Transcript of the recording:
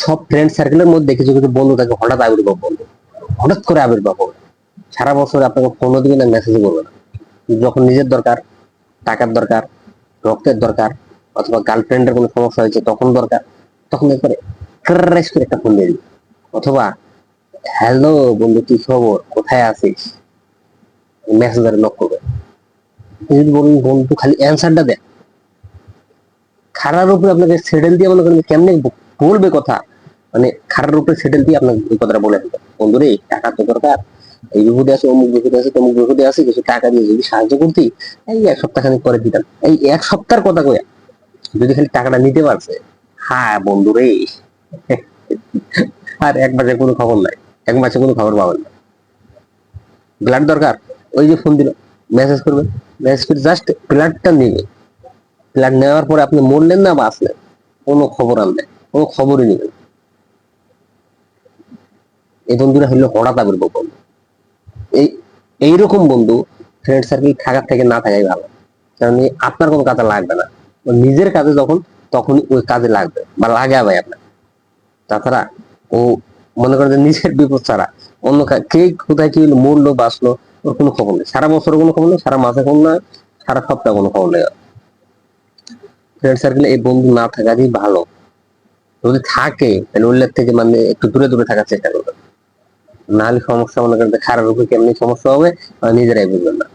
সব ফ্রেন্ড সার্কেলের মধ্যে কিছু কিছু বন্ধু থাকে হঠাৎ আবির্ভাব বন্ধু, হঠাৎ করে আবির্ভাব হবে। সারা বছর আপনাকে ফোনও দিবে না, মেসেজ করবে না। যখন নিজের দরকার, টাকার দরকার, রক্তের দরকার, অথবা গার্লফ্রেন্ডের কোনো সমস্যা হয়েছে তখন দরকার, তখন একবারে ক্রাশ করে একটা ফোন দিয়ে দিবে। অথবা হ্যালো বন্ধু, কি খবর, কোথায় আছিস, মেসেঞ্জারে নক করবে। যদি বলুন বন্ধু খালি অ্যান্সারটা দেন, খারার উপরে আপনাকে সেটেল দিয়ে মনে করেন কেমনে বলবে কথা, মানে খারার উপরে সেটেল দিয়ে আপনাকে এই কথাটা বলে দিবে, বন্ধু রে টাকা তো দরকার, এই বিপদে আছে, অমুক বিপদে আছে, তমুক বিপদে আছে, কিছু টাকা দিয়ে যদি সাহায্য করতি, এই এক সপ্তাহ খানিক পরে দিতাম। এই এক সপ্তাহের কথা কয়া যদি খালি টাকাটা নিতে পারছে, হ্যাঁ বন্ধু রে, আর এক মাসের কোনো খবর নাই, এক মাসে কোনো খবর পাবেন না। ব্লাড দরকার, ওই যে ফোন দিল, মেসেজ করবে, মেসেজ করে জাস্ট ব্লাডটা নিবে। ব্লাড নেওয়ার পরে আপনি মরলেন না বাঁচলেন, কোনো খবর আনলেন, কোনো খবরই নেবেন। এই বন্ধুরা হলো হঠাৎ আবির্ভাব বন্ধু। এই এইরকম বন্ধু ফ্রেন্ড সার্কেল থাকার থেকে না থাকাই ভালো। কারণ আপনার কোনো কাজে লাগবে না, নিজের কাজে যখন, তখনই ওই কাজে লাগবে বা লাগে ভাই আপনার। তাছাড়া ও মনে করেন যে নিজের বিপদ ছাড়া অন্য কে কোথায় কি মরলো বাঁচলো ওর কোনো খবর নেই, সারা বছর কোনো খবর নেই, সারা মাসে খবর নেই, সারা সপ্তাহে কোনো খবর নেই। ফ্রেন্ড সার্কেলে এই বন্ধু না থাকারই ভালো। যদি থাকে তাহলে ওর থেকে মানে একটু দূরে দূরে থাকার চেষ্টা করবেন, নাহলে সমস্যা মনে করেন খারাপ রূপে কেমনি সমস্যা হবে নিজেরাই বুঝবেন না।